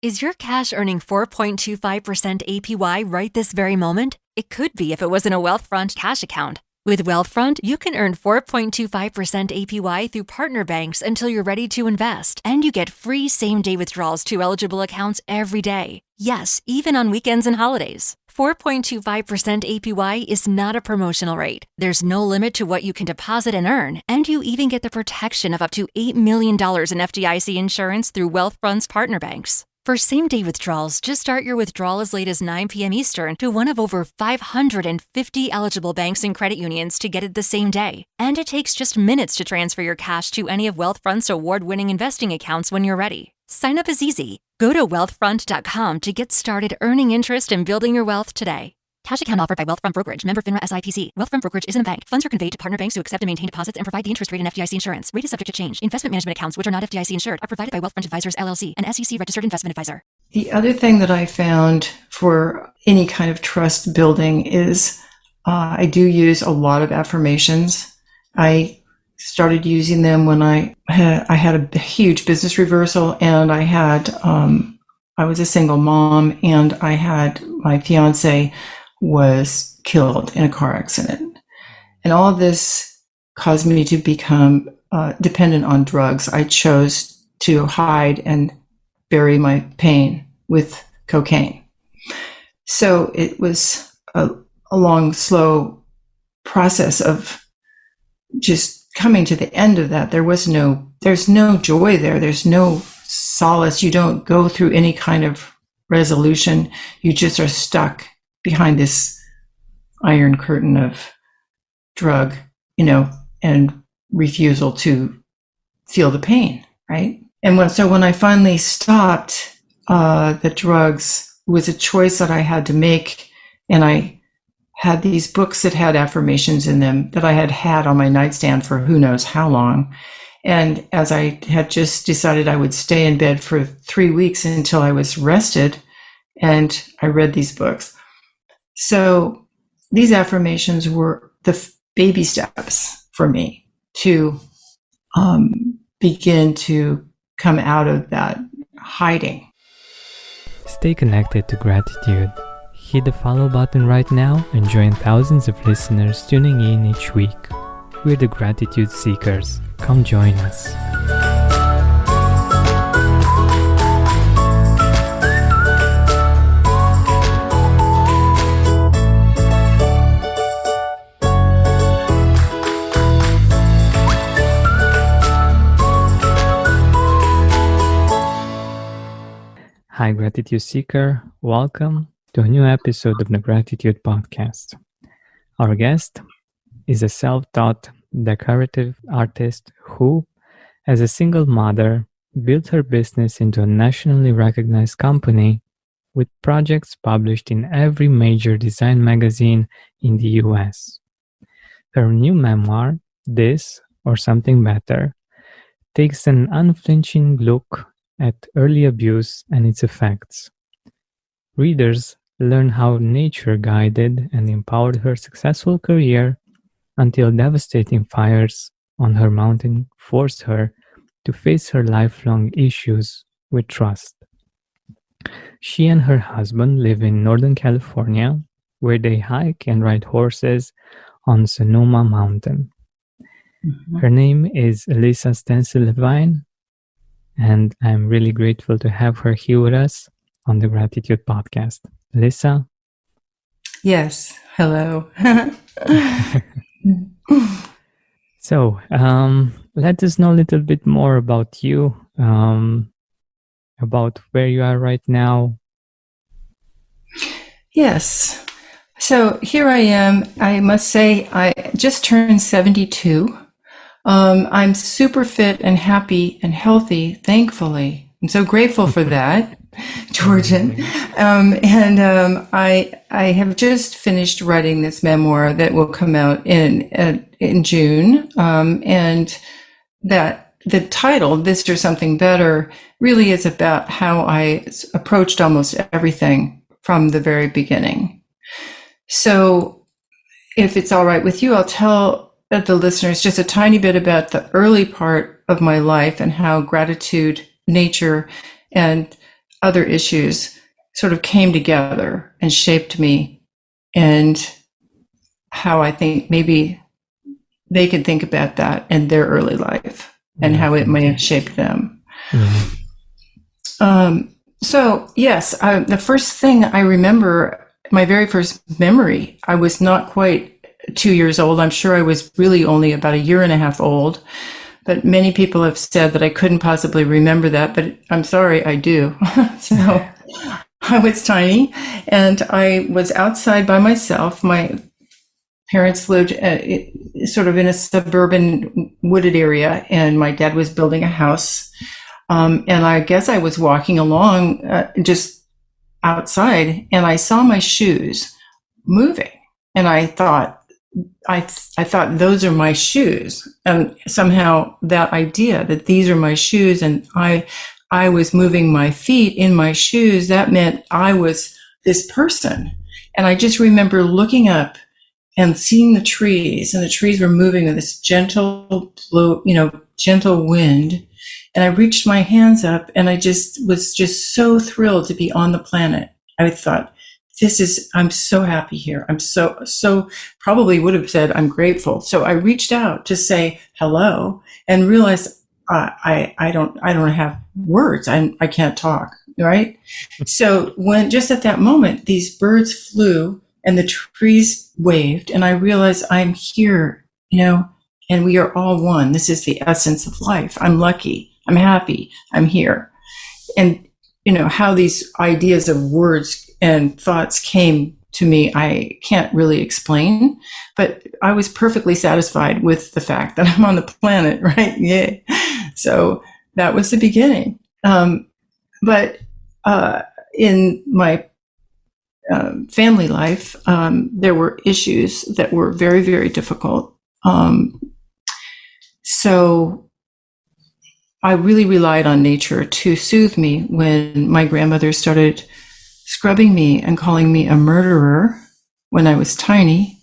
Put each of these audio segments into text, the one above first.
Is your cash earning 4.25% APY right this very moment? It could be if it was in a Wealthfront cash account. With Wealthfront, you can earn 4.25% APY through partner banks until you're ready to invest, and you get free same-day withdrawals to eligible accounts every day. Yes, even on weekends and holidays. 4.25% APY is not a promotional rate. There's no limit to what you can deposit and earn, and you even get the protection of up to $8 million in FDIC insurance through Wealthfront's partner banks. For same-day withdrawals, just start your withdrawal as late as 9 p.m. Eastern to one of over 550 eligible banks and credit unions to get it the same day. And it takes just minutes to transfer your cash to any of Wealthfront's award-winning investing accounts when you're ready. Sign up is easy. Go to wealthfront.com to get started earning interest and building your wealth today. Cash account offered by Wealthfront Brokerage, member FINRA SIPC. Wealthfront Brokerage isn't a bank. Funds are conveyed to partner banks who accept and maintain deposits and provide the interest rate and FDIC insurance. Rate is subject to change. Investment management accounts, which are not FDIC insured, are provided by Wealthfront Advisors LLC, an SEC registered investment advisor. The other thing that I found for any kind of trust building is I do use a lot of affirmations. I started using them when I had a huge business reversal, and I was a single mom, and I had my fiance was killed in a car accident. And all of this caused me to become dependent on drugs. I chose to hide and bury my pain with cocaine. So it was a long, slow process of just coming to the end of that. There's no joy there. There's no solace. You don't go through any kind of resolution. You just are stuck behind this iron curtain of drug, and refusal to feel the pain, right? And when I finally stopped the drugs, it was a choice that I had to make. And I had these books that had affirmations in them that I had on my nightstand for who knows how long. And as I had just decided I would stay in bed for 3 weeks until I was rested, and I read these books. So these affirmations were the baby steps for me to begin to come out of that hiding. Stay connected to gratitude. Hit the follow button right now and join thousands of listeners tuning in each week. We're the Gratitude Seekers. Come join us. Hi, Gratitude Seeker. Welcome to a new episode of the Gratitude Podcast. Our guest is a self-taught decorative artist who, as a single mother, built her business into a nationally recognized company with projects published in every major design magazine in the US. Her new memoir, This or Something Better, takes an unflinching look at early abuse and its effects. Readers learn how nature guided and empowered her successful career until devastating fires on her mountain forced her to face her lifelong issues with trust. She and her husband live in Northern California, where they hike and ride horses on Sonoma Mountain. Mm-hmm. Her name is Elisa Stancil Levine, and I'm really grateful to have her here with us on the Gratitude Podcast. Elisa? Yes. Hello. So, let us know a little bit more about you, about where you are right now. Yes. So here I am. I must say I just turned 72. I'm super fit and happy and healthy, thankfully. I'm so grateful for that, Georgian. I have just finished writing this memoir that will come out in June, and that the title, This or Something Better, really is about how I approached almost everything from the very beginning. So if it's all right with you, I'll tell the listeners just a tiny bit about the early part of my life and how gratitude, nature, and other issues sort of came together and shaped me, and how I think maybe they could think about that in their early life and how it may have shaped them. So yes, the first thing I remember, my very first memory, I was not quite 2 years old. I'm sure I was really only about a year and a half old, but many people have said that I couldn't possibly remember that, but I'm sorry, I do. So I was tiny, and I was outside by myself. My parents lived sort of in a suburban wooded area, and my dad was building a house. And I guess I was walking along just outside, and I saw my shoes moving, and I thought those are my shoes, and somehow that idea that these are my shoes, and I was moving my feet in my shoes, that meant I was this person. And I just remember looking up and seeing the trees, and the trees were moving with this gentle wind. And I reached my hands up, and I was so thrilled to be on the planet. I thought, I'm so happy here. I'm so probably would have said, I'm grateful. So I reached out to say hello and realized I don't have words. I can't talk. Right. So when just at that moment, these birds flew and the trees waved, and I realized I'm here, and we are all one. This is the essence of life. I'm lucky. I'm happy. I'm here. And, how these ideas of words and thoughts came to me, I can't really explain, but I was perfectly satisfied with the fact that I'm on the planet, right? Yeah. So that was the beginning. But in my family life, there were issues that were very, very difficult. So I really relied on nature to soothe me when my grandmother started scrubbing me and calling me a murderer when I was tiny,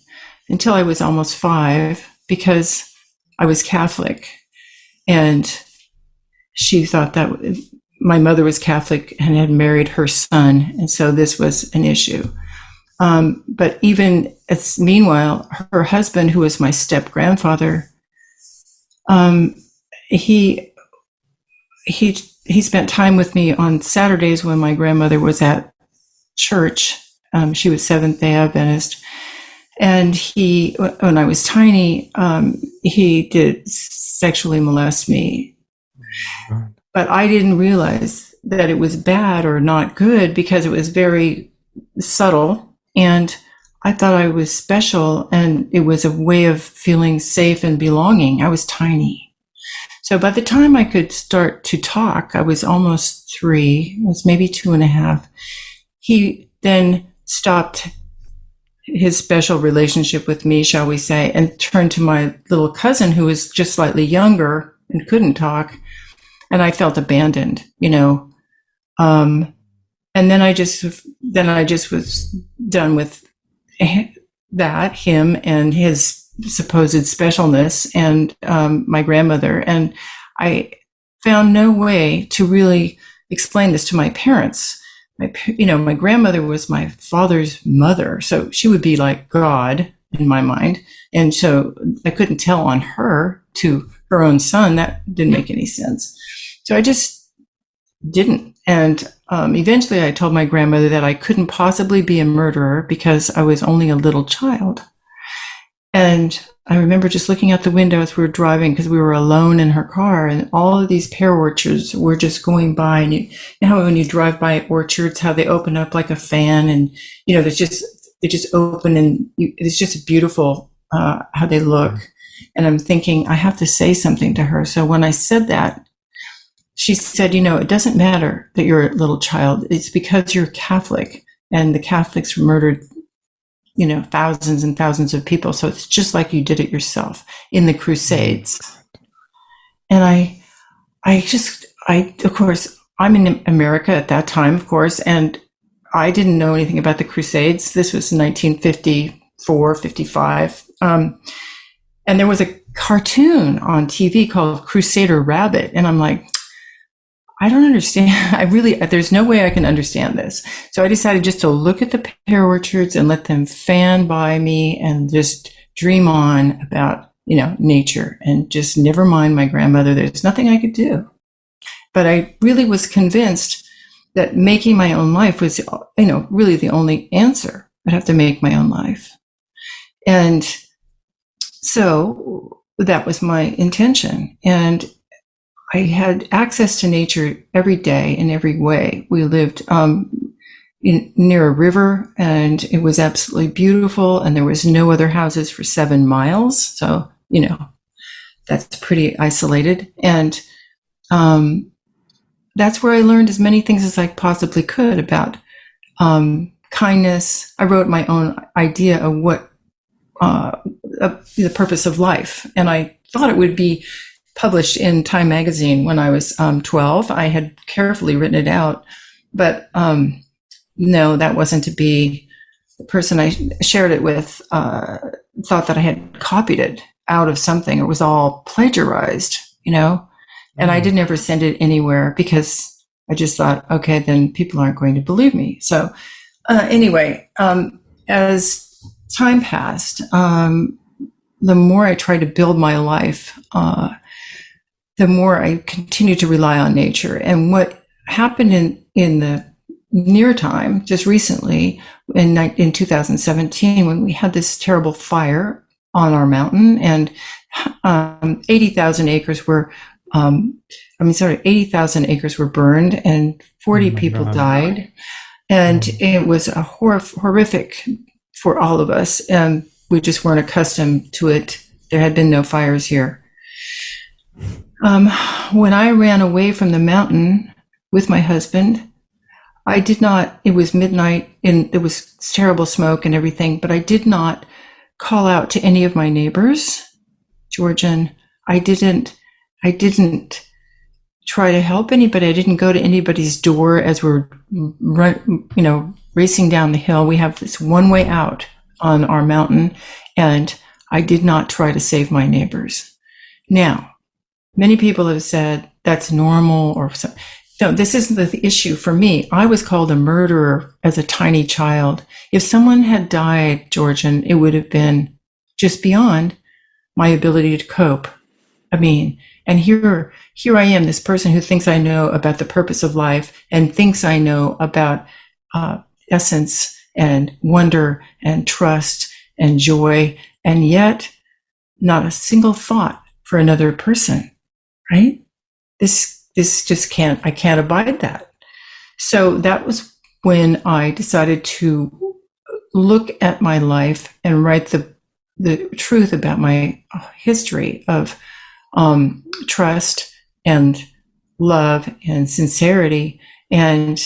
until I was almost 5, because I was Catholic. And she thought that my mother was Catholic and had married her son, and so this was an issue. But even meanwhile, her husband, who was my step-grandfather, he spent time with me on Saturdays when my grandmother was at church. She was Seventh-day Adventist. And when I was tiny, he did sexually molest me. But I didn't realize that it was bad or not good, because it was very subtle. And I thought I was special, and it was a way of feeling safe and belonging. I was tiny. So by the time I could start to talk, I was almost 3, it was maybe 2.5. He then stopped his special relationship with me, shall we say, and turned to my little cousin, who was just slightly younger and couldn't talk. And I felt abandoned, and then I just was done with that, him and his supposed specialness, and my grandmother. And I found no way to really explain this to my parents. My grandmother was my father's mother, so she would be like God in my mind. And so I couldn't tell on her to her own son. That didn't make any sense. So I just didn't. And eventually I told my grandmother that I couldn't possibly be a murderer because I was only a little child. And I remember just looking out the window as we were driving, because we were alone in her car, and all of these pear orchards were just going by. And you know when you drive by orchards, how they open up like a fan, and they just open, and it's just beautiful how they look. And I'm thinking, I have to say something to her. So when I said that, she said, it doesn't matter that you're a little child. It's because you're Catholic, and the Catholics murdered thousands and thousands of people. So it's just like you did it yourself in the Crusades. And I of course, I'm in America at that time, of course, and I didn't know anything about the Crusades. This was 1954, 55. And there was a cartoon on TV called Crusader Rabbit. And I'm like, I don't understand. There's no way I can understand this. So I decided just to look at the pear orchards and let them fan by me and just dream on about, nature, and just never mind my grandmother. There's nothing I could do. But I really was convinced that making my own life was, really the only answer. I'd have to make my own life. And so that was my intention. And I had access to nature every day in every way. We lived near a river, and it was absolutely beautiful, and there was no other houses for 7 miles. So, that's pretty isolated. And that's where I learned as many things as I possibly could about kindness. I wrote my own idea of what the purpose of life, and I thought it would be published in Time magazine when I was 12. I had carefully written it out, but no, that wasn't to be. The person I shared it with thought that I had copied it out of something. It was all plagiarized, and I didn't ever send it anywhere because I just thought, okay, then people aren't going to believe me. So anyway, as time passed, the more I tried to build my life, the more I continued to rely on nature. And what happened in the near time, just recently, in 2017, when we had this terrible fire on our mountain, and 80,000 acres were, 80,000 acres were burned, and 40 people died. And it was a horrific for all of us. And we just weren't accustomed to it. There had been no fires here. When I ran away from the mountain with my husband, it was midnight and there was terrible smoke and everything, but I did not call out to any of my neighbors, Georgian. I didn't try to help anybody. I didn't go to anybody's door as we're racing down the hill. We have this one way out on our mountain, and I did not try to save my neighbors. Now, many people have said that's normal or something. No, this isn't the issue for me. I was called a murderer as a tiny child. If someone had died, Georgian, it would have been just beyond my ability to cope. And here I am, this person who thinks I know about the purpose of life and thinks I know about essence and wonder and trust and joy, and yet not a single thought for another person, right? This just I can't abide that. So that was when I decided to look at my life and write the truth about my history of trust and love and sincerity, and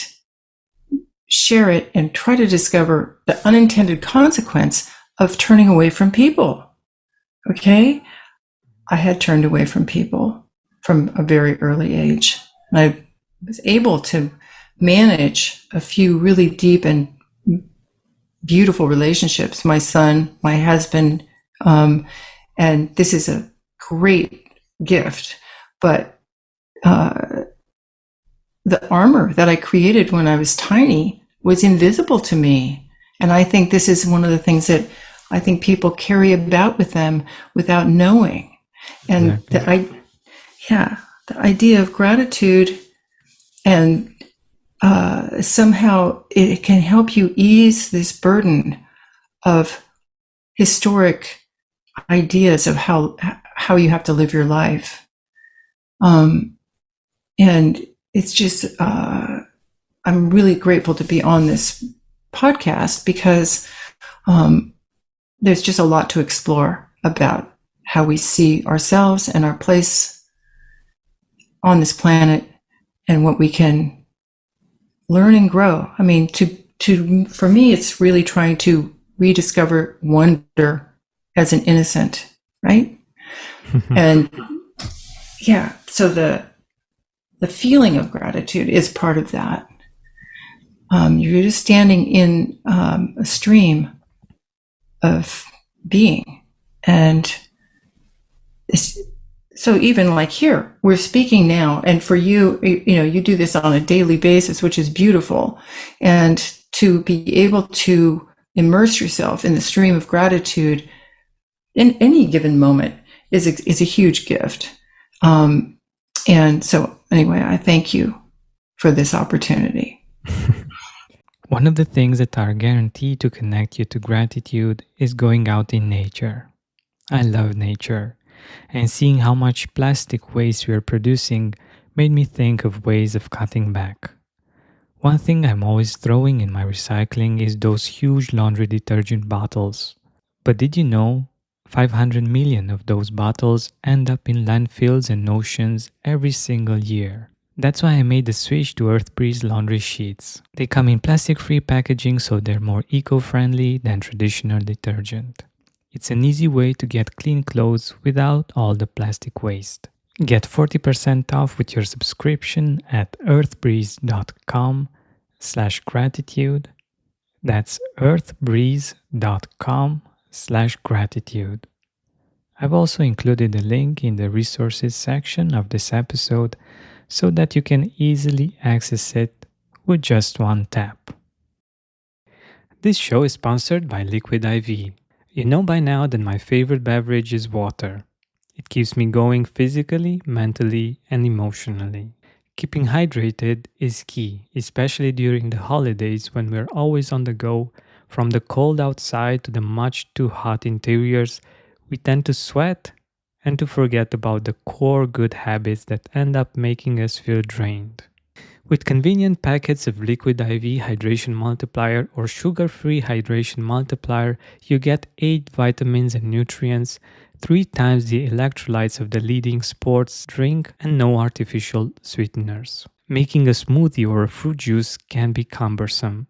share it and try to discover the unintended consequence of turning away from people. Okay? I had turned away from people from a very early age. And I was able to manage a few really deep and beautiful relationships. My son, my husband, and this is a great gift. But the armor that I created when I was tiny was invisible to me. And I think this is one of the things that I think people carry about with them without knowing. And exactly. The idea of gratitude, and somehow it can help you ease this burden of historic ideas of how you have to live your life. And it's just, I'm really grateful to be on this podcast because there's just a lot to explore about how we see ourselves and our place on this planet and what we can learn and grow. I mean, for me, it's really trying to rediscover wonder as an innocent, right? And so the feeling of gratitude is part of that. You're just standing in a stream of being, and so even like here, we're speaking now, and for you, you do this on a daily basis, which is beautiful. And to be able to immerse yourself in the stream of gratitude in any given moment is a huge gift. And so anyway, I thank you for this opportunity. One of the things that are guaranteed to connect you to gratitude is going out in nature. I love nature, and seeing how much plastic waste we are producing made me think of ways of cutting back. One thing I'm always throwing in my recycling is those huge laundry detergent bottles. But did you know 500 million of those bottles end up in landfills and oceans every single year? That's why I made the switch to Earthbreeze laundry sheets. They come in plastic-free packaging, so they're more eco-friendly than traditional detergent. It's an easy way to get clean clothes without all the plastic waste. Get 40% off with your subscription at earthbreeze.com/gratitude. That's earthbreeze.com/gratitude. I've also included a link in the resources section of this episode so that you can easily access it with just one tap. This show is sponsored by Liquid IV. You know by now that my favorite beverage is water. It keeps me going physically, mentally, and emotionally. Keeping hydrated is key, especially during the holidays when we're always on the go. From the cold outside to the much too hot interiors, we tend to sweat and to forget about the core good habits that end up making us feel drained. With convenient packets of Liquid IV Hydration Multiplier or Sugar-Free Hydration Multiplier, you get 8 vitamins and nutrients, 3 times the electrolytes of the leading sports drink, and no artificial sweeteners. Making a smoothie or a fruit juice can be cumbersome,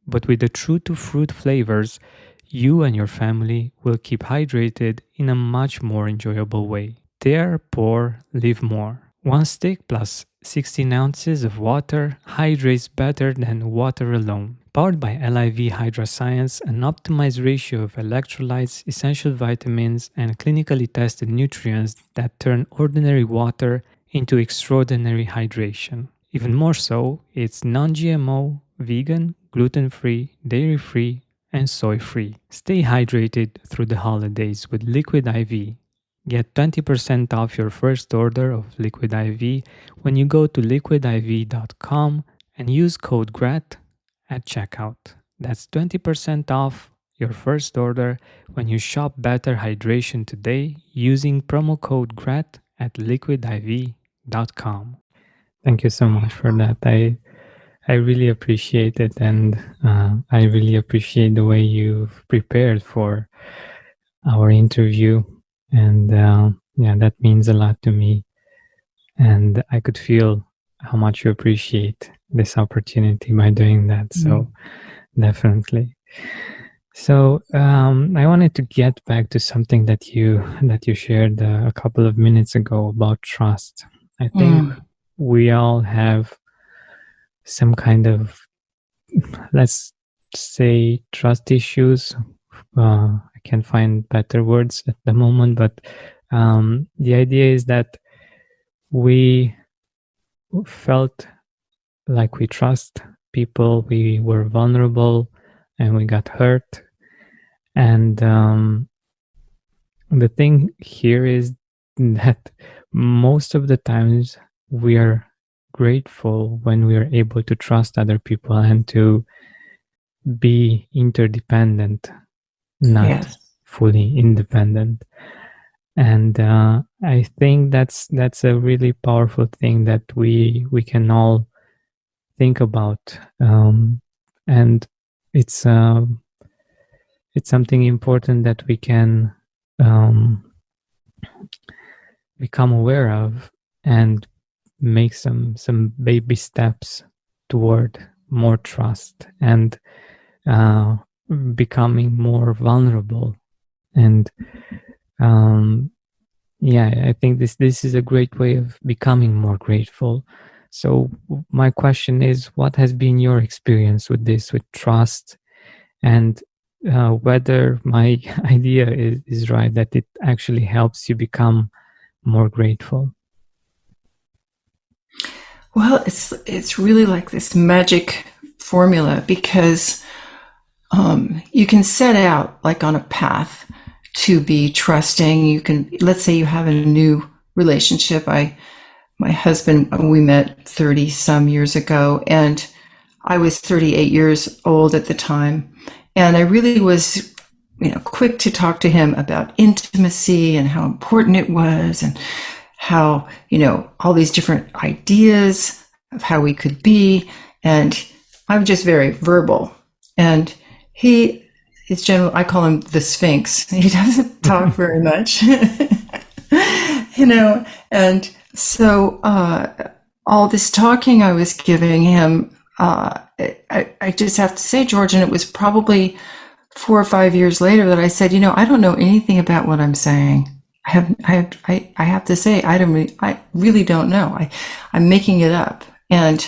but with the true-to-fruit flavors, you and your family will keep hydrated in a much more enjoyable way. Dare, pour, live more. One stick plus 16 ounces of water hydrates better than water alone. Powered by LIV Hydra Science, an optimized ratio of electrolytes, essential vitamins, and clinically tested nutrients that turn ordinary water into extraordinary hydration. Even more so, it's non-GMO, vegan, gluten-free, dairy-free, and soy-free. Stay hydrated through the holidays with Liquid IV. Get 20% off your first order of Liquid IV when you go to liquidiv.com and use code GRAT at checkout. That's 20% off your first order when you shop Better Hydration today using promo code GRAT at liquidiv.com. Thank you so much for that. I really appreciate it, and I really appreciate the way you've prepared for our interview. And that means a lot to me. And I could feel how much you appreciate this opportunity by doing that. So definitely. So I wanted to get back to something that you shared a couple of minutes ago about trust. I think we all have some kind of, let's say, trust issues. I can't find better words at the moment, but the idea is that we felt like we trust people, we were vulnerable, and we got hurt. And the thing here is that most of the times we are grateful when we are able to trust other people and to be interdependent, not fully independent. And I think that's a really powerful thing that we can all think about, and it's something important that we can become aware of and make some baby steps toward more trust and becoming more vulnerable. And I think this is a great way of becoming more grateful. So my question is, what has been your experience with this, with trust, and whether my idea is right, that it actually helps you become more grateful? Well, it's really like this magic formula, because you can set out like on a path to be trusting. You can, let's say you have a new relationship. My husband, we met 30 some years ago, and I was 38 years old at the time. And I really was, quick to talk to him about intimacy and how important it was, and how, all these different ideas of how we could be. And I'm just very verbal. And he is generally, I call him the Sphinx. He doesn't talk very much, and so all this talking I was giving him, I just have to say, George, and it was probably 4 or 5 years later that I said, I don't know anything about what I'm saying. I have to say, I really don't know. I'm making it up. And,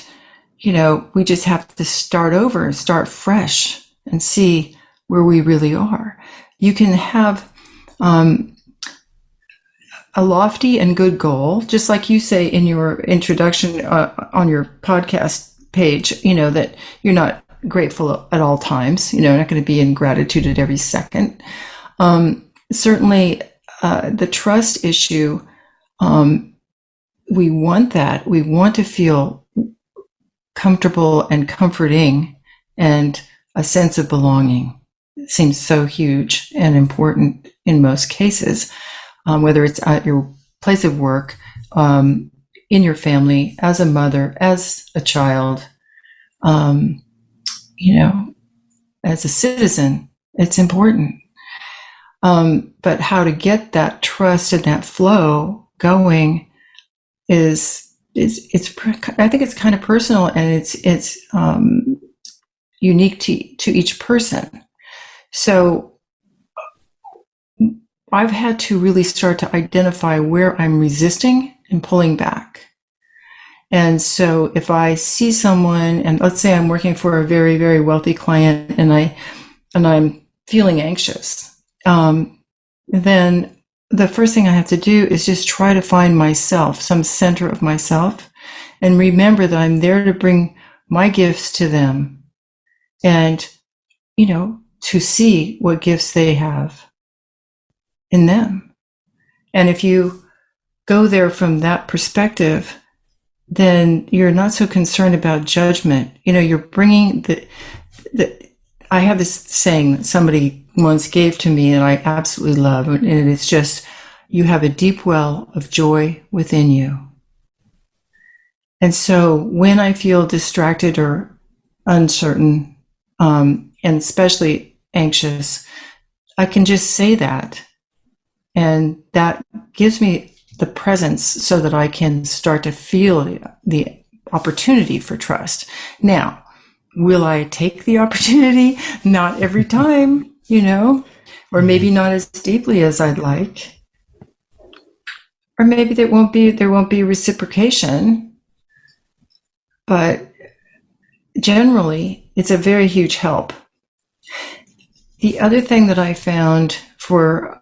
we just have to start over, start fresh, and see where we really are. You can have a lofty and good goal, just like you say in your introduction on your podcast page, that you're not grateful at all times. You're not going to be in gratitude at every second. Certainly, the trust issue, we want that. We want to feel comfortable and comforting, and a sense of belonging. It seems so huge and important in most cases, whether it's at your place of work, in your family, as a mother, as a child, as a citizen. It's important. But how to get that trust and that flow going I think it's kind of personal, and it's unique to each person. So I've had to really start to identify where I'm resisting and pulling back. And so if I see someone, and let's say I'm working for a very, very wealthy client, and I'm feeling anxious, then the first thing I have to do is just try to find myself, some center of myself, and remember that I'm there to bring my gifts to them, and, to see what gifts they have in them. And if you go there from that perspective, then you're not so concerned about judgment. You're bringing I have this saying that somebody once gave to me, and I absolutely love, and it's just, you have a deep well of joy within you. And so when I feel distracted or uncertain, and especially anxious, I can just say that. And that gives me the presence so that I can start to feel the opportunity for trust. Now, will I take the opportunity? Not every time, or maybe not as deeply as I'd like. Or maybe there won't be reciprocation. But generally, it's a very huge help. The other thing that I found for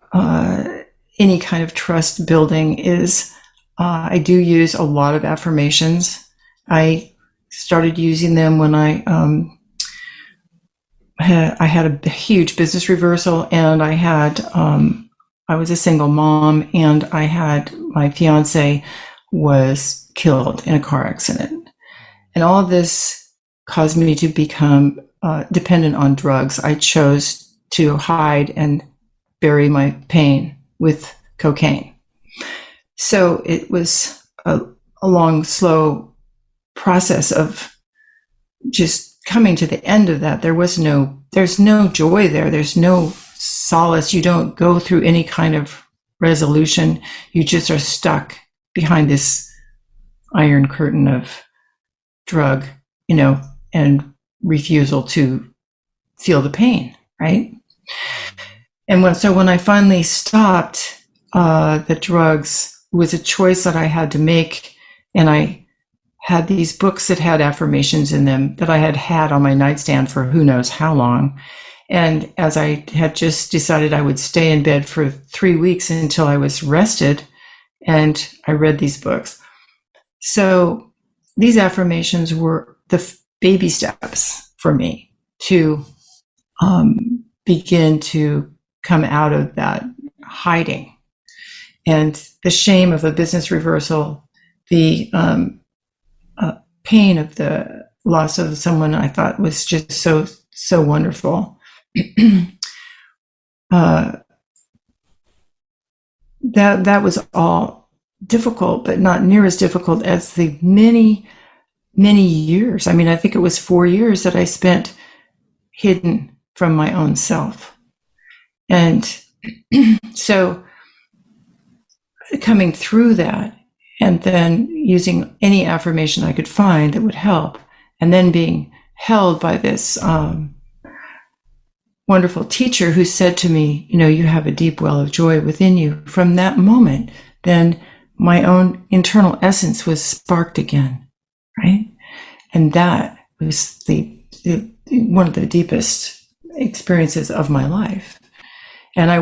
any kind of trust building is I do use a lot of affirmations. I started using them when I had a huge business reversal, and I was a single mom, and my fiance was killed in a car accident. And all of this caused me to become dependent on drugs. I chose to hide and bury my pain with cocaine. So it was a long, slow process of just coming to the end of that. There's no joy there. There's no solace. You don't go through any kind of resolution. You just are stuck behind this iron curtain of drug, and refusal to feel the pain, right? And when I finally stopped the drugs, it was a choice that I had to make. And I had these books that had affirmations in them that I had on my nightstand for who knows how long. And as I had just decided I would stay in bed for 3 weeks until I was rested, and I read these books. So these affirmations were the baby steps for me to begin to come out of that hiding and the shame of a business reversal, the pain of the loss of someone I thought was just so wonderful. That was all difficult, but not near as difficult as the many years. I mean, I think it was 4 years that I spent hidden from my own self. And so coming through that, and then using any affirmation I could find that would help, and then being held by this wonderful teacher who said to me, you have a deep well of joy within you. From that moment, then my own internal essence was sparked again, right? And that was the one of the deepest experiences of my life. And I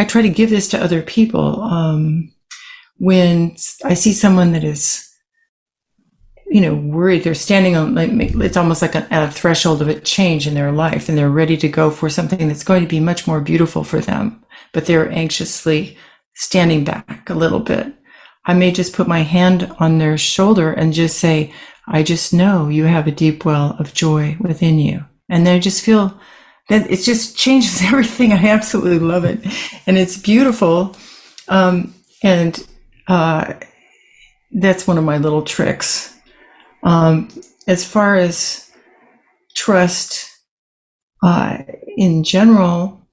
try to give this to other people. When I see someone that is, worried, they're standing on, it's almost like at a threshold of a change in their life, and they're ready to go for something that's going to be much more beautiful for them, but they're anxiously standing back a little bit. I may just put my hand on their shoulder and just say, I just know you have a deep well of joy within you. And they just feel that it just changes everything. I absolutely love it. And it's beautiful. And that's one of my little tricks. As far as trust, in general,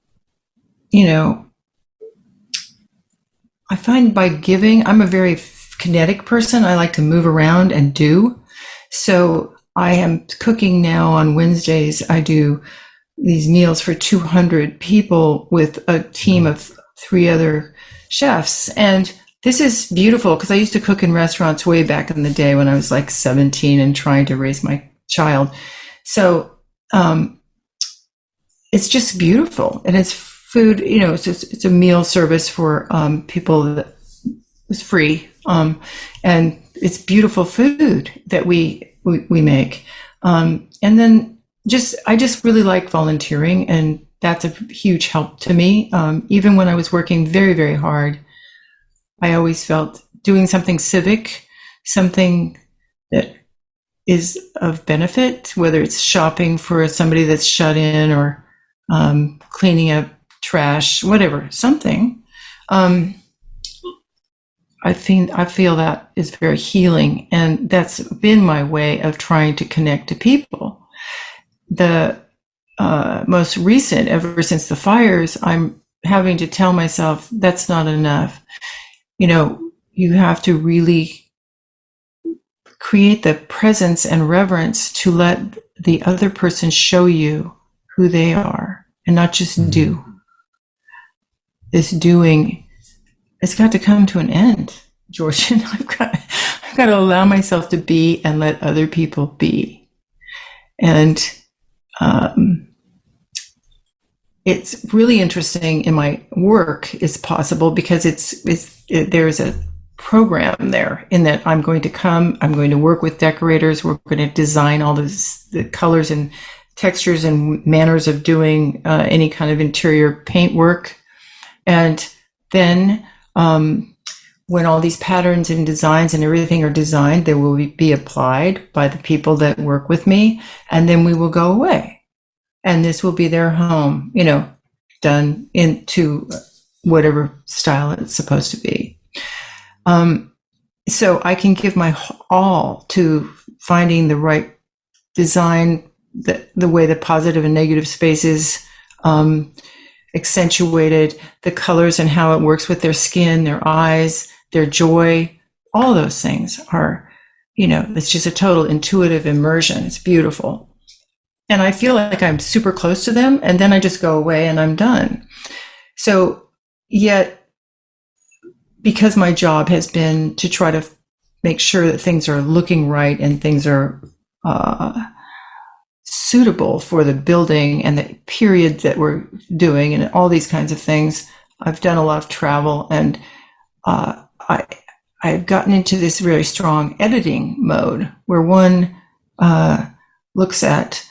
I find by giving, I'm a very kinetic person. I like to move around and do. So I am cooking now on Wednesdays. I do these meals for 200 people with a team of 3 other chefs. And this is beautiful because I used to cook in restaurants way back in the day when I was like 17 and trying to raise my child. So it's just beautiful. And it's food, it's a meal service for people that is free. And it's beautiful food that we make. And then I just really like volunteering, and that's a huge help to me. Even when I was working very, very hard, I always felt doing something civic, something that is of benefit, whether it's shopping for somebody that's shut in or cleaning up trash, whatever, something. I feel that is very healing, and that's been my way of trying to connect to people. The most recent, ever since the fires, I'm having to tell myself that's not enough. You have to really create the presence and reverence to let the other person show you who they are, and not just do. This doing, it's got to come to an end, Georgian. I've got to allow myself to be and let other people be. And it's really interesting in my work. It's possible because there's a program there in that I'm going to work with decorators. We're going to design all the colors and textures and manners of doing any kind of interior paint work. And then when all these patterns and designs and everything are designed, they will be applied by the people that work with me, and then we will go away. And this will be their home, done into whatever style it's supposed to be. So I can give my all to finding the right design, the way the positive and negative spaces accentuated, the colors and how it works with their skin, their eyes, their joy. All those things are, it's just a total intuitive immersion. It's beautiful. And I feel like I'm super close to them, and then I just go away and I'm done. So yet, because my job has been to try to make sure that things are looking right and things are suitable for the building and the period that we're doing and all these kinds of things, I've done a lot of travel, and I've gotten into this very strong editing mode where one looks at,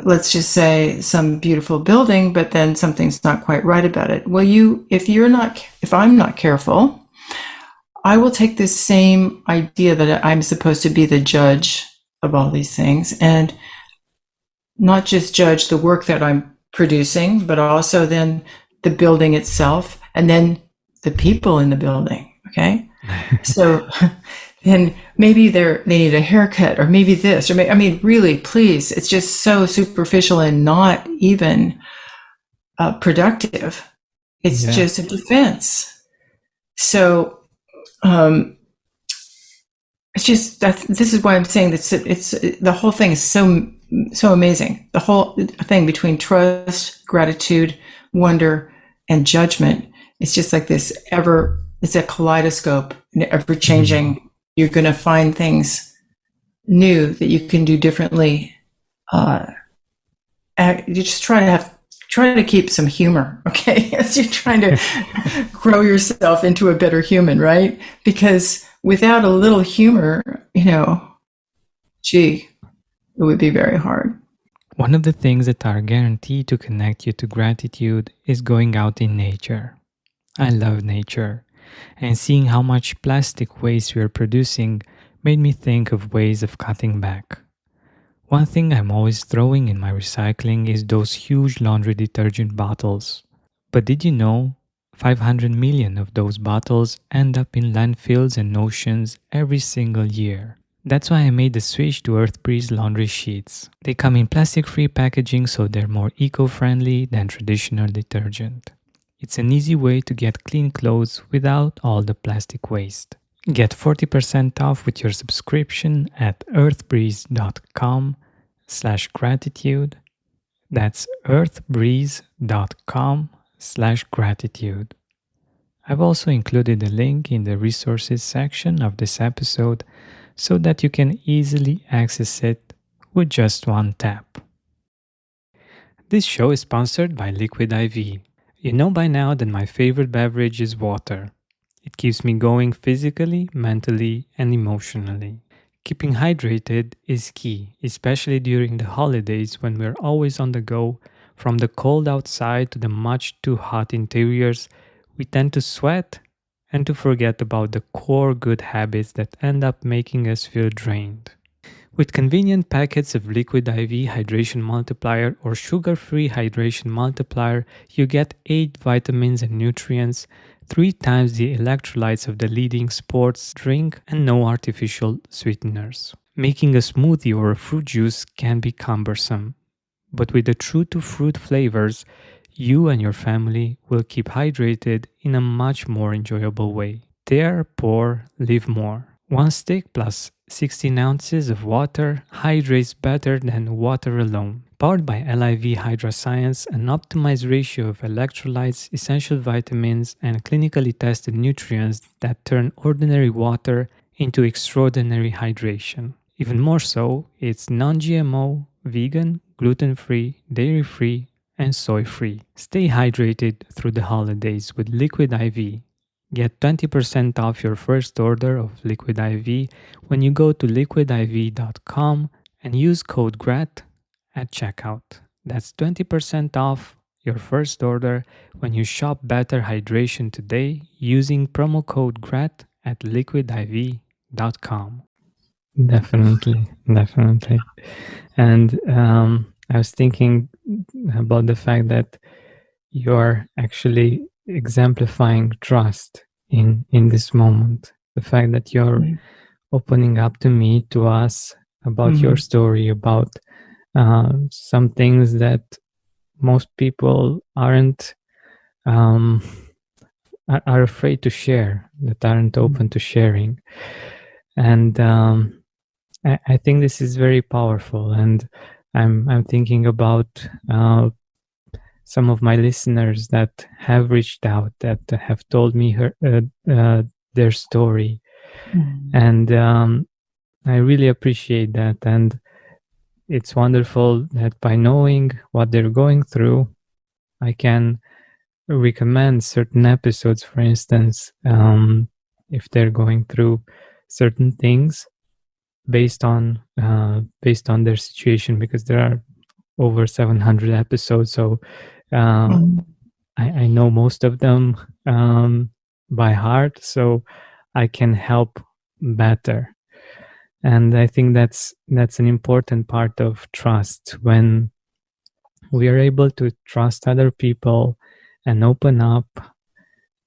let's just say, some beautiful building, but then something's not quite right about it. Well, if I'm not careful, I will take this same idea that I'm supposed to be the judge of all these things and not just judge the work that I'm producing, but also then the building itself and then the people in the building. Okay. So then maybe they need a haircut or maybe this, or really, please, it's just so superficial and not even productive. It's just a defense. So, it's just this is why I'm saying that it's the whole thing is so amazing. The whole thing between trust, gratitude, wonder, and judgment. It's just like this it's a kaleidoscope, ever changing. You're going to find things new that you can do differently. You just try to keep some humor, okay? As you're trying to grow yourself into a better human, right? Because without a little humor, it would be very hard. One of the things that are guaranteed to connect you to gratitude is going out in nature. I love nature, and seeing how much plastic waste we are producing made me think of ways of cutting back. One thing I'm always throwing in my recycling is those huge laundry detergent bottles. But did you know 500 million of those bottles end up in landfills and oceans every single year? That's why I made the switch to Earthbreeze laundry sheets. They come in plastic-free packaging, so they're more eco-friendly than traditional detergent. It's an easy way to get clean clothes without all the plastic waste. Get 40% off with your subscription at earthbreeze.com/gratitude. That's earthbreeze.com/gratitude. I've also included a link in the resources section of this episode so that you can easily access it with just one tap. This show is sponsored by Liquid IV. You know by now that my favorite beverage is water. It keeps me going physically, mentally, and emotionally. Keeping hydrated is key, especially during the holidays when we're always on the go. From the cold outside to the much too hot interiors, we tend to sweat and to forget about the core good habits that end up making us feel drained. With convenient packets of Liquid IV Hydration Multiplier or Sugar-Free Hydration Multiplier, you get 8 vitamins and nutrients, 3 times the electrolytes of the leading sports drink, and no artificial sweeteners. Making a smoothie or a fruit juice can be cumbersome, but with the true-to-fruit flavors, you and your family will keep hydrated in a much more enjoyable way. Dare, pour, live more. One stick plus 16 ounces of water hydrates better than water alone. Powered by LIV Hydra Science, an optimized ratio of electrolytes, essential vitamins, and clinically tested nutrients that turn ordinary water into extraordinary hydration. Even more so, it's non-GMO, vegan, gluten-free, dairy-free, and soy-free. Stay hydrated through the holidays with Liquid IV. Get 20% off your first order of Liquid IV when you go to liquidiv.com and use code GRAT at checkout. That's 20% off your first order when you shop Better Hydration today using promo code GRAT at liquidiv.com. Definitely. And I was thinking about the fact that you're actually exemplifying trust in this moment. The fact that you're opening up to me, to us, about your story, about some things that most people aren't are afraid to share, that aren't open to sharing. And I think this is very powerful, and I'm thinking about some of my listeners that have reached out, that have told me their story, and I really appreciate that. And it's wonderful that by knowing what they're going through, I can recommend certain episodes, for instance, if they're going through certain things based on their situation, because there are over 700 episodes. So I know most of them by heart, so I can help better. And I think that's an important part of trust. When we are able to trust other people and open up,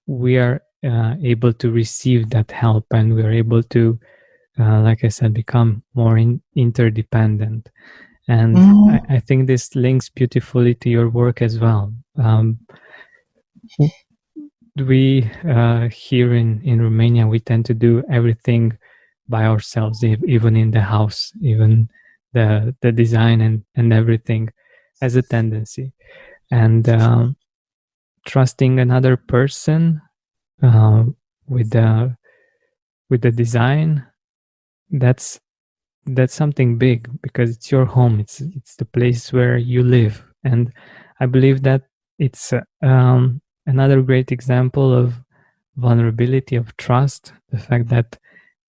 we are able to receive that help, and we are able to, like I said, become more interdependent. And I think this links beautifully to your work as well. We here in Romania, we tend to do everything by ourselves, even in the house, even the design and everything as a tendency. And trusting another person with the design, that's something big, because it's your home. It's the place where you live, and I believe that it's another great example of vulnerability, of trust. The fact that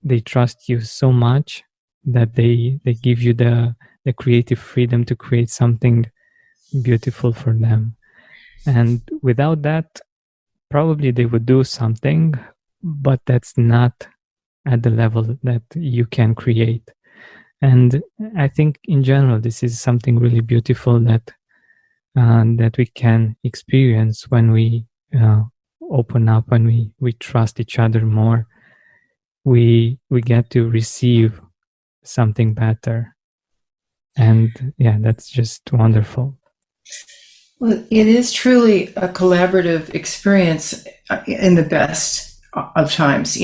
they trust you so much that they give you the creative freedom to create something beautiful for them. And without that, probably they would do something, but that's not at the level that you can create. And I think in general, this is something really beautiful that we can experience when we open up, when we trust each other more. We get to receive something better. And yeah, that's just wonderful. Well, it is truly a collaborative experience in the best of times.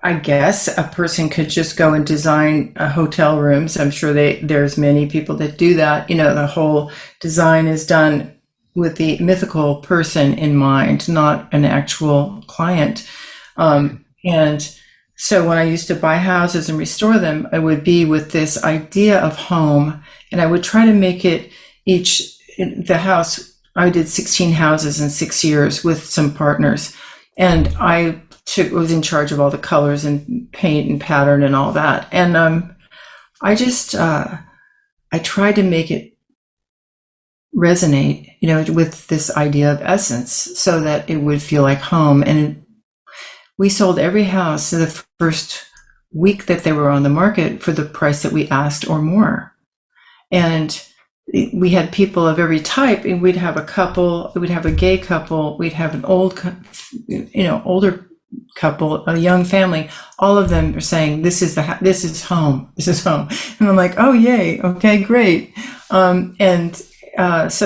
I guess a person could just go and design hotel rooms. I'm sure there's many people that do that. The whole design is done with the mythical person in mind, not an actual client. And so when I used to buy houses and restore them, I would be with this idea of home, and I would try to make it the house. I did 16 houses in 6 years with some partners, and I was in charge of all the colors and paint and pattern and all that. And I just I tried to make it resonate, with this idea of essence, so that it would feel like home. And we sold every house in the first week that they were on the market for the price that we asked or more. And we had people of every type, and we'd have a couple, we'd have a gay couple, we'd have an older couple, a young family. All of them are saying, this is home, this is home. And I'm like, oh, yay. Okay, great. So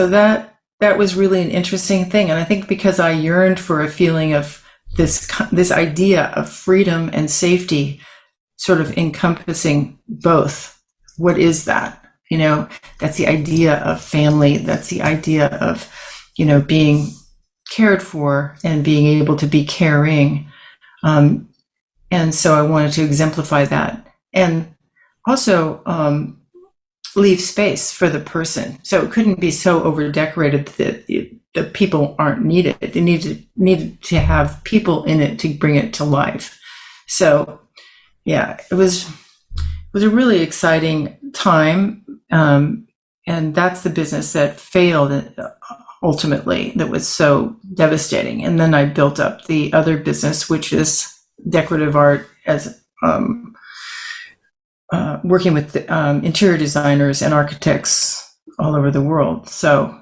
that was really an interesting thing. And I think because I yearned for a feeling of this idea of freedom and safety, sort of encompassing both. What is that? That's the idea of family. That's the idea of, being cared for and being able to be caring. And so I wanted to exemplify that, and also leave space for the person. So it couldn't be so over decorated that the people aren't needed. It needed to have people in it to bring it to life. So yeah, it was a really exciting time. And that's the business that failed ultimately, that was so devastating. And then I built up the other business, which is decorative art, as working with interior designers and architects all over the world. So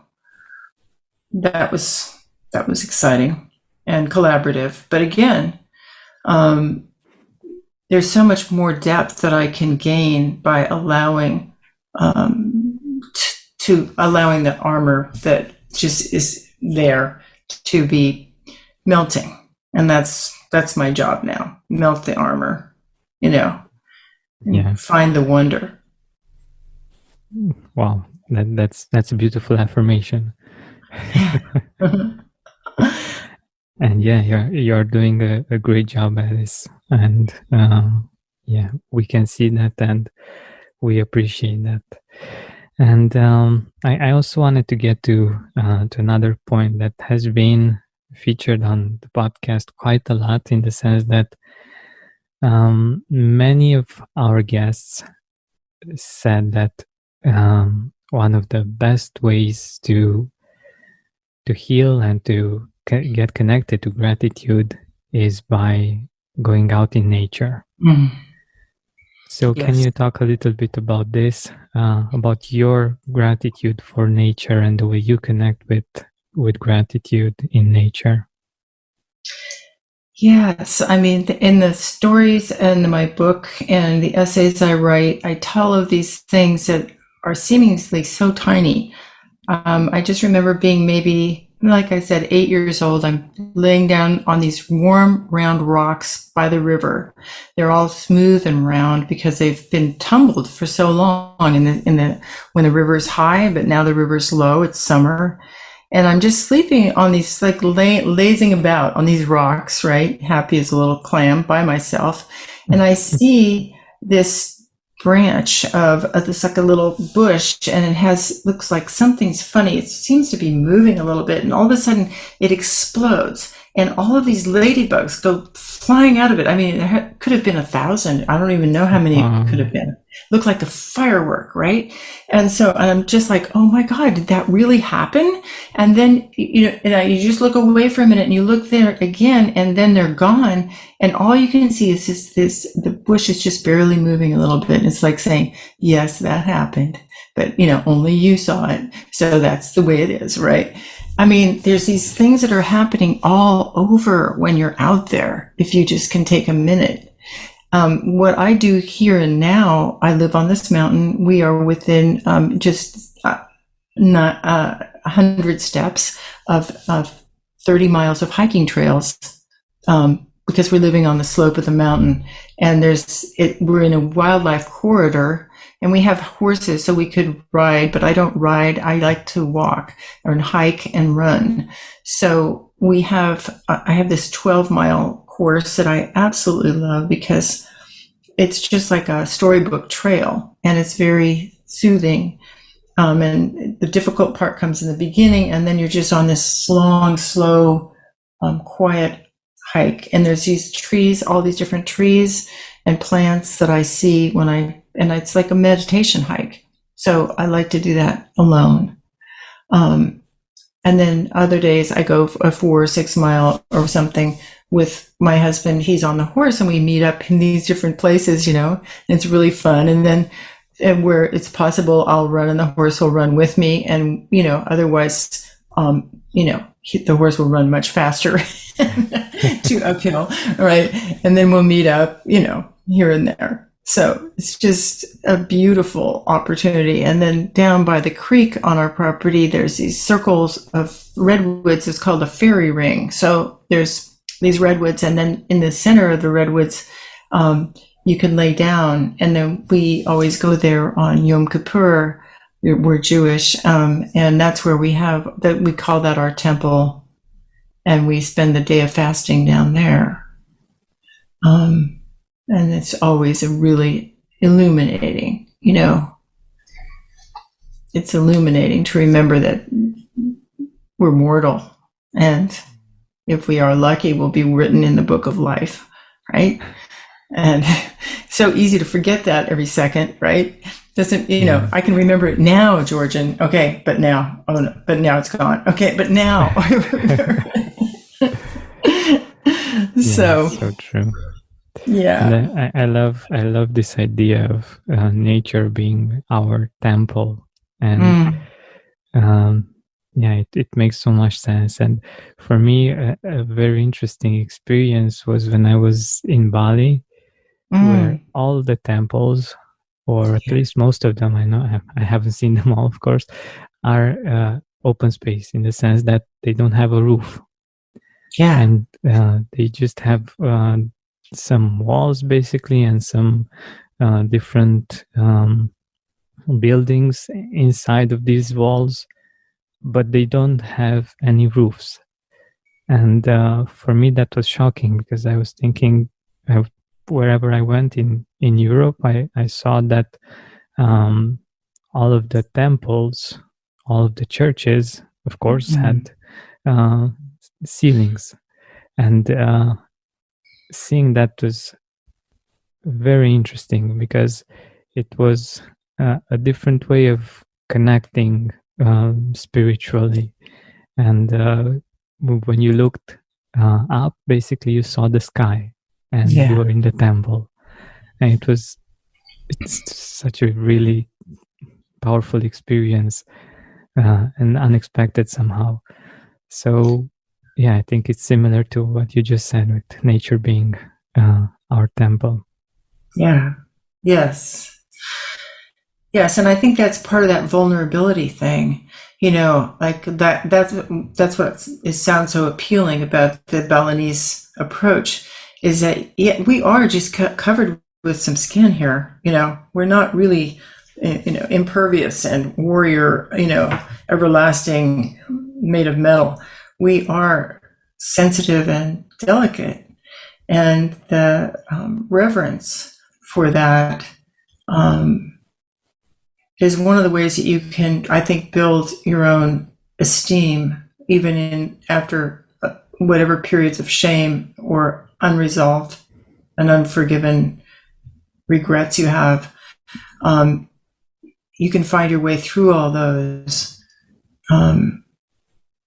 that was exciting and collaborative. But again, there's so much more depth that I can gain by allowing allowing the armor that just is there to be melting. And that's my job now. Melt the armor, and find the wonder. Wow, that's a beautiful affirmation. And yeah, you're doing a great job at this, and we can see that, and we appreciate that. And I also wanted to get to another point that has been featured on the podcast quite a lot, in the sense that many of our guests said that one of the best ways to heal and to get connected to gratitude is by going out in nature. Mm. So Yes. can you talk a little bit about this, about your gratitude for nature and the way you connect with gratitude in nature? Yes, I mean, in the stories and my book and the essays I write, I tell of these things that are seemingly so tiny. I just remember being maybe, like I said, 8 years old. I'm laying down on these warm, round rocks by the river. They're all smooth and round because they've been tumbled for so long when the river's high, but now the river's low. It's summer. And I'm just sleeping on these, like lazing about on these rocks, right? Happy as a little clam by myself. And I see this branch of this, like a little bush, and it looks like something's funny. It seems to be moving a little bit, and all of a sudden it explodes, and all of these ladybugs go flying out of it. I mean, it could have been 1,000. I don't even know how many it could have been. Looked like a firework, right? And so I'm just like, oh my God, did that really happen? And then, you just look away for a minute and you look there again, and then they're gone. And all you can see is the bush is just barely moving a little bit. It's like saying, yes, that happened, but only you saw it. So that's the way it is, right? I mean, there's these things that are happening all over when you're out there, if you just can take a minute. What I do here and now, I live on this mountain. We are within just not 100 steps of 30 miles of hiking trails, because we're living on the slope of the mountain. And we're in a wildlife corridor, and we have horses, so we could ride, but I don't ride. I like to walk or hike and run. So I have this 12-mile course that I absolutely love, because it's just like a storybook trail, and it's very soothing. And the difficult part comes in the beginning, and then you're just on this long, slow, quiet hike. And there's these trees, all these different trees and plants that I see and it's like a meditation hike. So I like to do that alone. And then other days I go a 4 or 6 mile or something with my husband. He's on the horse, and we meet up in these different places, and it's really fun. And then where it's possible, I'll run and the horse will run with me. And, otherwise, the horse will run much faster to uphill, right? And then we'll meet up, here and there. So it's just a beautiful opportunity. And then down by the creek on our property, there's these circles of redwoods. It's called a fairy ring. So there's these redwoods, and then in the center of the redwoods, you can lay down. And then we always go there on Yom Kippur. We're Jewish, and that's where we call that our temple, and we spend the day of fasting down there. And it's always a really illuminating, it's illuminating to remember that we're mortal, and if we are lucky, we'll be written in the book of life, right? And so easy to forget that every second, right? Doesn't, I can remember it now, Georgian. Okay, but now, oh no, but now it's gone. Okay, but now. So true. Yeah. And I love this idea of nature being our temple, and it makes so much sense. And for me, a very interesting experience was when I was in Bali, where all the temples, or at least most of them, I haven't seen them all, of course, are open space, in the sense that they don't have a roof. Yeah. And they just have some walls, basically, and some different buildings inside of these walls, but they don't have any roofs. And for me, that was shocking, because I was thinking, wherever I went in Europe, I saw that all of the temples, all of the churches, of course, had ceilings. And seeing that was very interesting because it was a different way of connecting spiritually. And when you looked up, basically you saw the sky and you were in the temple. And it's such a really powerful experience and unexpected somehow. So yeah, I think it's similar to what you just said with nature being our temple. Yeah. Yes. Yes, and I think that's part of that vulnerability thing. Like that's what sounds so appealing about the Balinese approach is that we are just covered with some skin here. We're not really impervious and warrior, everlasting, made of metal. We are sensitive and delicate, and the reverence for that is one of the ways that you can, I think, build your own esteem, even after whatever periods of shame or unresolved and unforgiven regrets you have. You can find your way through all those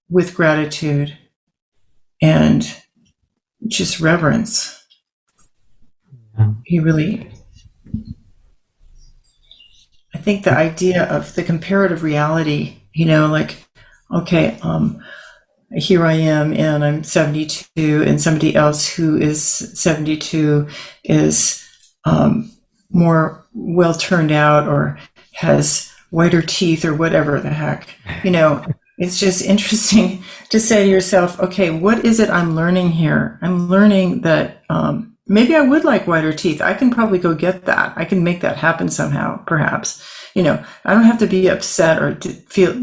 with gratitude and just reverence. I think the idea of the comparative reality, like, okay, here I am and I'm 72 and somebody else who is 72 is more well turned out or has whiter teeth or whatever the heck. It's just interesting to say to yourself, okay, what is it I'm learning here? I'm learning that maybe I would like whiter teeth. I can probably go get that. I can make that happen somehow, perhaps. I don't have to be upset or to feel,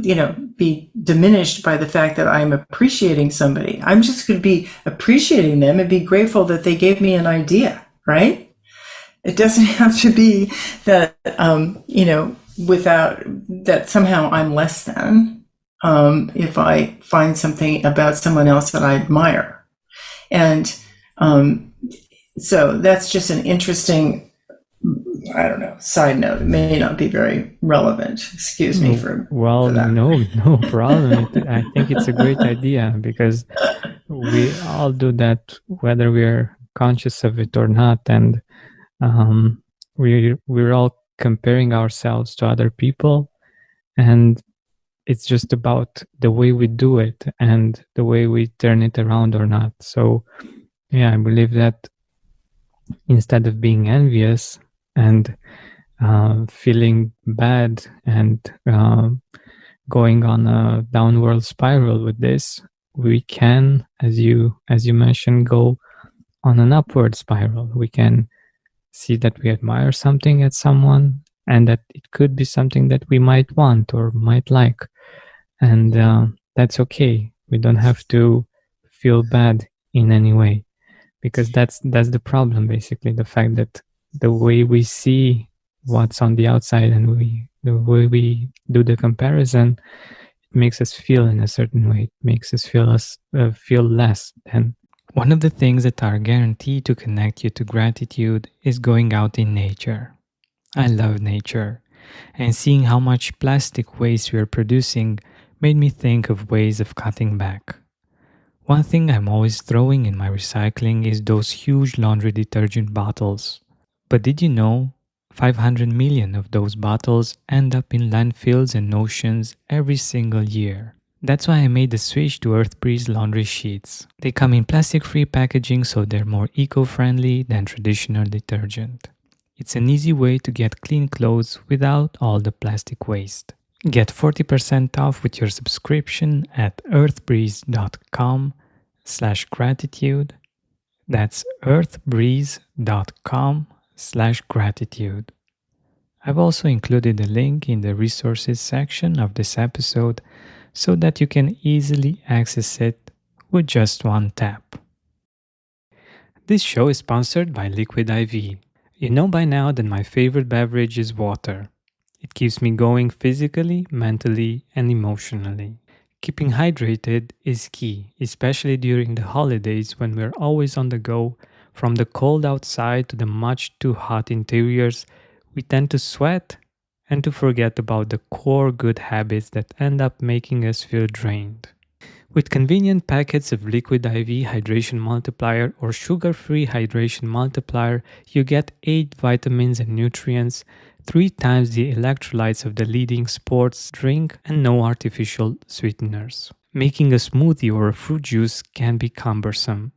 be diminished by the fact that I'm appreciating somebody. I'm just going to be appreciating them and be grateful that they gave me an idea, right? It doesn't have to be that, without that somehow I'm less than if I find something about someone else that I admire. And so that's just an interesting, I don't know, side note. It may not be very relevant. Excuse me for that. No problem. I think it's a great idea because we all do that, whether we're conscious of it or not. And we're all comparing ourselves to other people, and it's just about the way we do it and the way we turn it around or not. So yeah, I believe that instead of being envious and feeling bad and going on a downward spiral with this, we can, as you mentioned, go on an upward spiral. We can see that we admire something at someone and that it could be something that we might want or might like, and that's okay. We don't have to feel bad in any way, because that's the problem, basically, the fact that the way we see what's on the outside and the way we do the comparison, it makes us feel in a certain way. It makes us feel less than. One of the things that are guaranteed to connect you to gratitude is going out in nature. I love nature, and seeing how much plastic waste we are producing made me think of ways of cutting back. One thing I'm always throwing in my recycling is those huge laundry detergent bottles. But did you know 500 million of those bottles end up in landfills and oceans every single year? That's why I made the switch to Earthbreeze laundry sheets. They come in plastic-free packaging, so they're more eco-friendly than traditional detergent. It's an easy way to get clean clothes without all the plastic waste. Get 40% off with your subscription at earthbreeze.com/gratitude. That's earthbreeze.com/gratitude. I've also included a link in the resources section of this episode so that you can easily access it with just one tap. This show is sponsored by Liquid IV. You know by now that my favorite beverage is water. It keeps me going physically, mentally, and emotionally. Keeping hydrated is key, especially during the holidays when we're always on the go. From the cold outside to the much too hot interiors, we tend to sweat and to forget about the core good habits that end up making us feel drained. With convenient packets of Liquid IV Hydration Multiplier or Sugar-Free Hydration Multiplier, you get 8 vitamins and nutrients, 3 times the electrolytes of the leading sports drink, and no artificial sweeteners. Making a smoothie or a fruit juice can be cumbersome,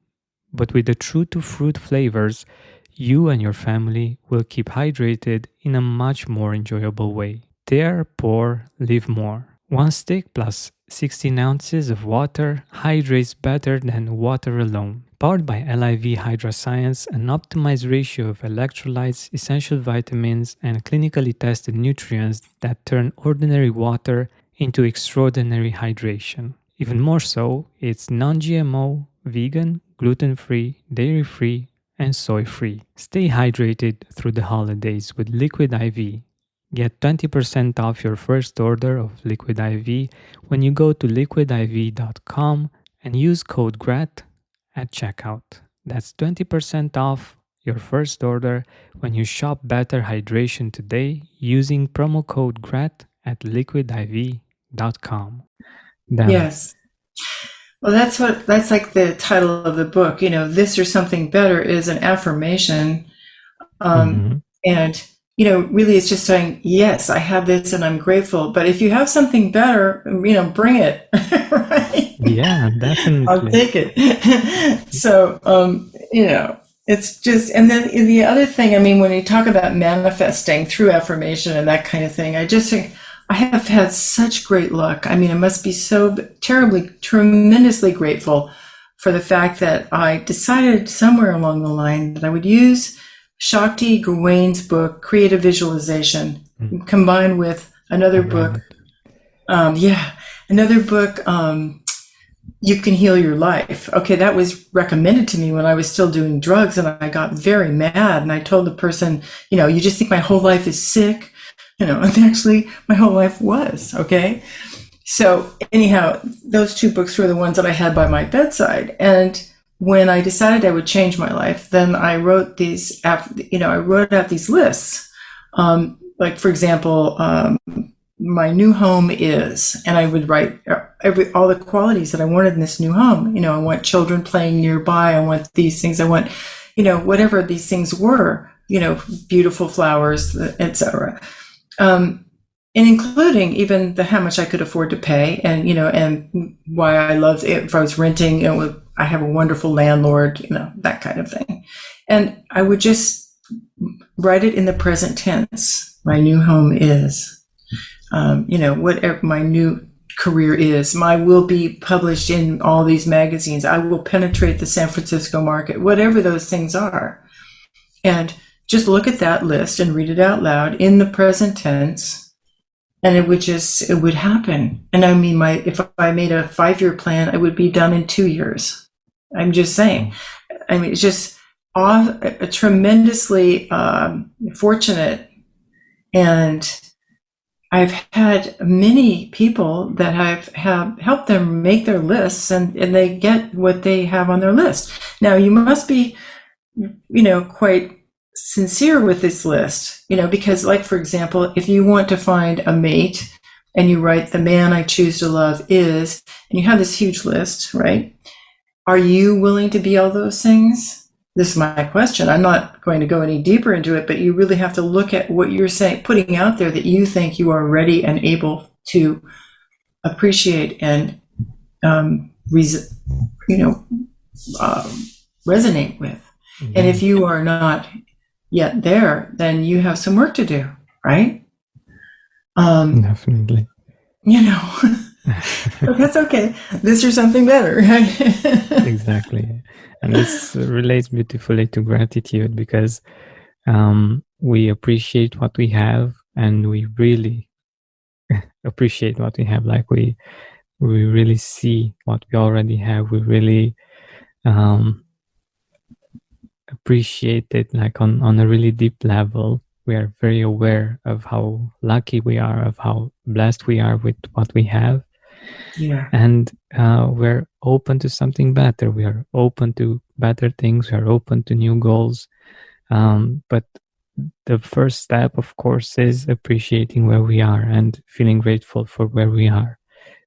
but with the true-to-fruit flavors, you and your family will keep hydrated in a much more enjoyable way. Dare, pour, live more. One stick plus 16 ounces of water hydrates better than water alone. Powered by LIV Hydra Science, an optimized ratio of electrolytes, essential vitamins, and clinically tested nutrients that turn ordinary water into extraordinary hydration. Even more so, it's non-GMO, vegan, gluten-free, dairy-free, and soy-free. Stay hydrated through the holidays with Liquid IV. Get 20% off your first order of Liquid IV when you go to liquidiv.com and use code GRAT at checkout. That's 20% off your first order when you shop Better Hydration today using promo code GRAT at liquidiv.com. Yes. Well, that's like the title of the book. This or something better is an affirmation. And really it's just saying, yes, I have this and I'm grateful. But if you have something better, bring it. Right? Yeah, definitely. I'll take it. So, it's just, and then the other thing, when you talk about manifesting through affirmation and that kind of thing, I just think I have had such great luck. I must be so tremendously grateful for the fact that I decided somewhere along the line that I would use Shakti Gawain's book, Creative Visualization, combined with another book. Another book, You Can Heal Your Life. Okay, that was recommended to me when I was still doing drugs, and I got very mad. And I told the person, you just think my whole life is sick, and actually my whole life was, okay? So anyhow, those two books were the ones that I had by my bedside. And when I decided I would change my life, then I wrote these, I wrote out these lists. Like, for example, my new home is, and I would write all the qualities that I wanted in this new home. I want children playing nearby. I want these things. I want, whatever these things were, beautiful flowers, etc. And including even how much I could afford to pay, and and why I loved it. If I was renting, I have a wonderful landlord, that kind of thing. And I would just write it in the present tense. My new home is, whatever my new career is. I will be published in all these magazines. I will penetrate the San Francisco market, whatever those things are. And just look at that list and read it out loud in the present tense. And it would happen. And if I made a 5-year plan, it would be done in 2 years. I'm just saying. It's just tremendously fortunate. And I've had many people that have helped them make their lists, and they get what they have on their list. Now, you must be, quite sincere with this list, because, like, for example, if you want to find a mate and you write the man I choose to love is, and you have this huge list, right? Are you willing to be all those things? This is my question. I'm not going to go any deeper into it, but you really have to look at what you're saying, putting out there that you think you are ready and able to appreciate and resonate with. Mm-hmm. And if you are not yet there, then you have some work to do, right? Definitely. But that's okay. This or something better, right? Exactly. And this relates beautifully to gratitude, because we appreciate what we have, and we really appreciate what we have. Like we really see what we already have. We really appreciate it, like on a really deep level. we are very aware of how lucky we are, of how blessed we are with what we have. Yeah. And we're open to something better. We are open to better things. We are open to new goals. But the first step, of course, is appreciating where we are and feeling grateful for where we are.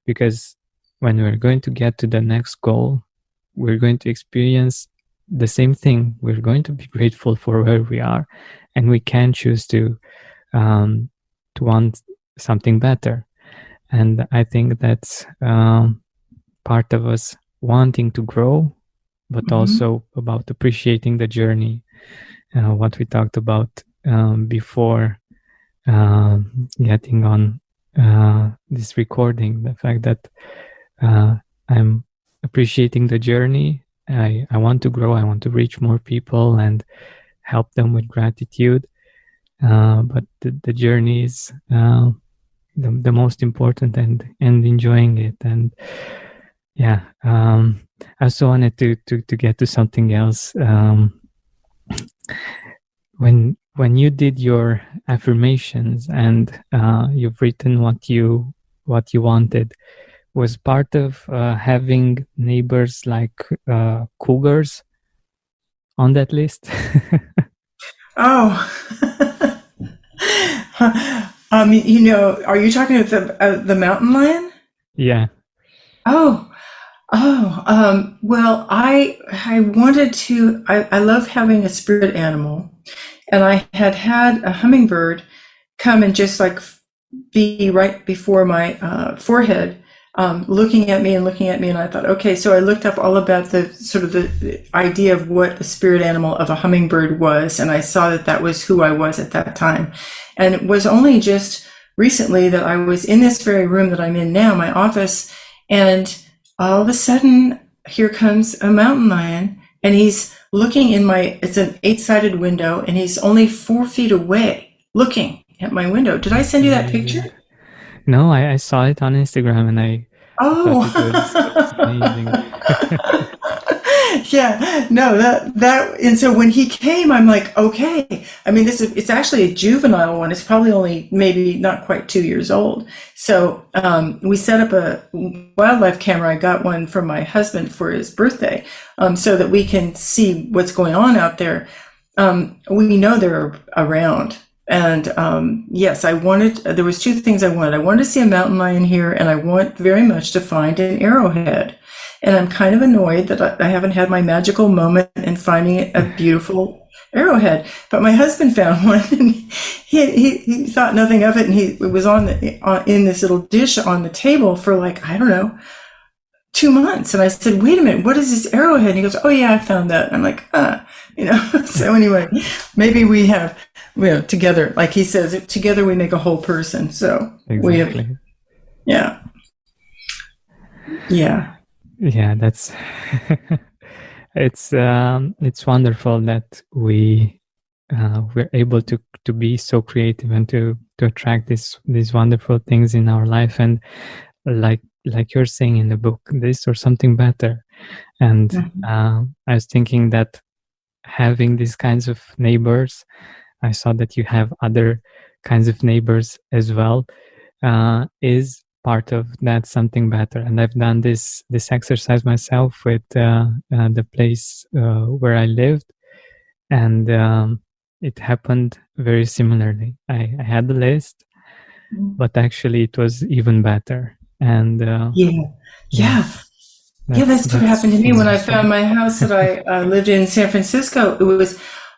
Because when we're going to get to the next goal, we're going to experience the same thing. We're going to be grateful for where we are, and we can choose to want something better. And I think that's part of us wanting to grow, but also about appreciating the journey. What we talked about before getting on this recording, the fact that I'm appreciating the journey. I want to grow. I want to reach more people and help them with gratitude. But the journey is the most important, and enjoying it. And yeah, I also wanted to get to something else. When you did your affirmations and you've written what you wanted, was part of having neighbors like cougars on that list? Oh, are you talking about the mountain lion? Yeah. Well, I wanted to. I love having a spirit animal, and I had a hummingbird come and just like be right before my forehead, looking at me, and I thought, okay, so I looked up all about the sort of the idea of what a spirit animal of a hummingbird was, and I saw that was who I was at that time. And it was only just recently that I was in this very room that I'm in now, my office, and all of a sudden, here comes a mountain lion, and he's looking it's an 8-sided window, and he's only 4 feet away looking at my window. Did I send you that picture? No, I saw it on Instagram, and I thought it was amazing. Yeah, no, and so when he came, I'm like, okay. I mean, it's actually a juvenile one. It's probably only maybe not quite 2 years old. So we set up a wildlife camera. I got one from my husband for his birthday, so that we can see what's going on out there. We know they're around. And yes, there was 2 things I wanted. I wanted to see a mountain lion here, and I want very much to find an arrowhead. And I'm kind of annoyed that I haven't had my magical moment in finding a beautiful arrowhead. But my husband found one, and he thought nothing of it, and it was in this little dish on the table for like, I don't know, 2 months. And I said, wait a minute, what is this arrowhead? And he goes, oh yeah, I found that. And I'm like, So anyway, maybe we have, together, like he says, together we make a whole person. So exactly. Yeah. Yeah, that's it's wonderful that we're able to be so creative and to attract these wonderful things in our life, and like you're saying in the book, this or something better. And I was thinking that having these kinds of neighbors, I saw that you have other kinds of neighbors as well, is part of that something better. And I've done this exercise myself with the place where I lived, and it happened very similarly. I had the list, but actually it was even better. And that's what happened to me when I found my house that I lived in San Francisco.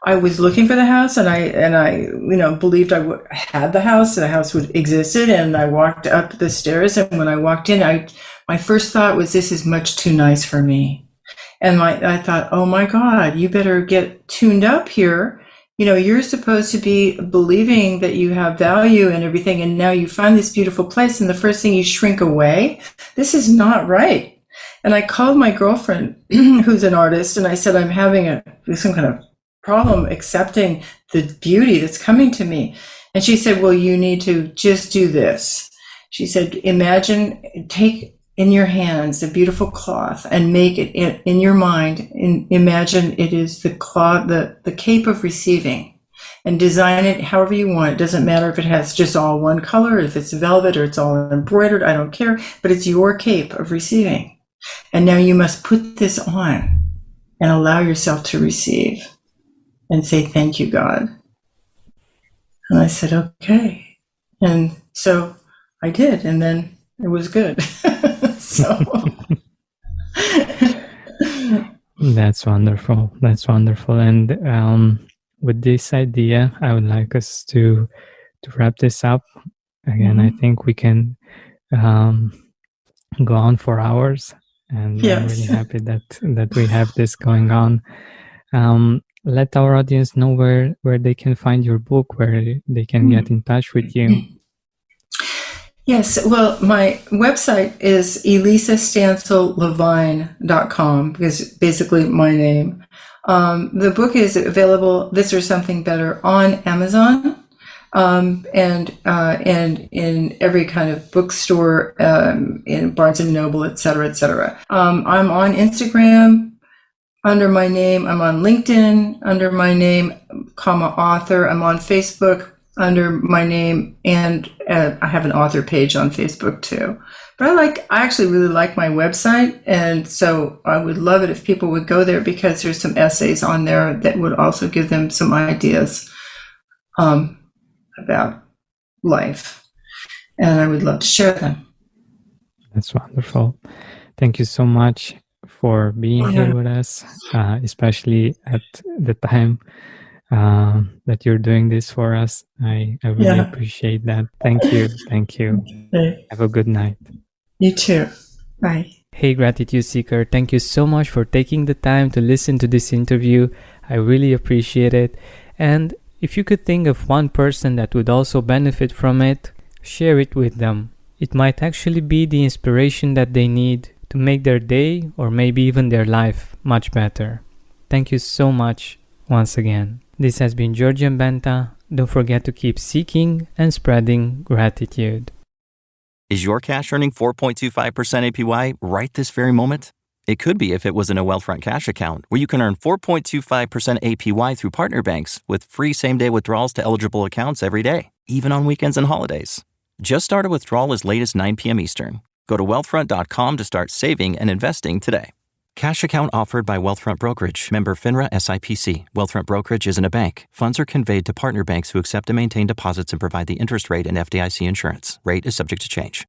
I was looking for the house, and I believed I had the house would existed, and I walked up the stairs, and when I walked in, my first thought was, this is much too nice for me. And I thought, oh my God, you better get tuned up here. You're supposed to be believing that you have value and everything, and now you find this beautiful place, and the first thing you shrink away. This is not right. And I called my girlfriend, who's an artist, and I said, I'm having some kind of problem accepting the beauty that's coming to me. And she said, well, you need to just do this. She said, take in your hands a beautiful cloth and make it in your mind, imagine it is the cloth, the cape of receiving. and design it however you want. It doesn't matter if it has just all one color, if it's velvet or it's all embroidered, I don't care, but it's your cape of receiving. And now you must put this on and allow yourself to receive and say, thank you, God. And I said, okay. And so I did, and then it was good. So That's wonderful. That's wonderful. And with this idea, I would like us to wrap this up. Again, I think we can go on for hours, and Yes. I'm really happy that we have this going on. Let our audience know where they can find your book, where they can get in touch with you. Yes, well, my website is elisastancillevine.com, because basically my name. The book is available, This or Something Better, on Amazon, and in every kind of bookstore, in Barnes & Noble, et cetera, et cetera. I'm on Instagram under my name. I'm on LinkedIn under my name, author. I'm on Facebook under my name, and I have an author page on Facebook too. But I actually really like my website, and so I would love it if people would go there, because there's some essays on there that would also give them some ideas about life, and I would love to share them. That's wonderful. Thank you so much for being here with us, especially at the time that you're doing this for us. I really appreciate that. Thank you. Thank you. Okay. Have a good night. You too. Bye. Hey, Gratitude Seeker. Thank you so much for taking the time to listen to this interview. I really appreciate it. And if you could think of one person that would also benefit from it, share it with them. It might actually be the inspiration that they need to make their day, or maybe even their life, much better. Thank you so much once again. This has been Georgian Benta. Don't forget to keep seeking and spreading gratitude. Is your cash earning 4.25% APY right this very moment? It could be if it was in a Wealthfront cash account, where you can earn 4.25% APY through partner banks with free same-day withdrawals to eligible accounts every day, even on weekends and holidays. Just start a withdrawal as late as 9 p.m. Eastern. Go to wealthfront.com to start saving and investing today. Cash account offered by Wealthfront Brokerage, member FINRA SIPC. Wealthfront Brokerage isn't a bank. Funds are conveyed to partner banks who accept and maintain deposits and provide the interest rate and FDIC insurance. Rate is subject to change.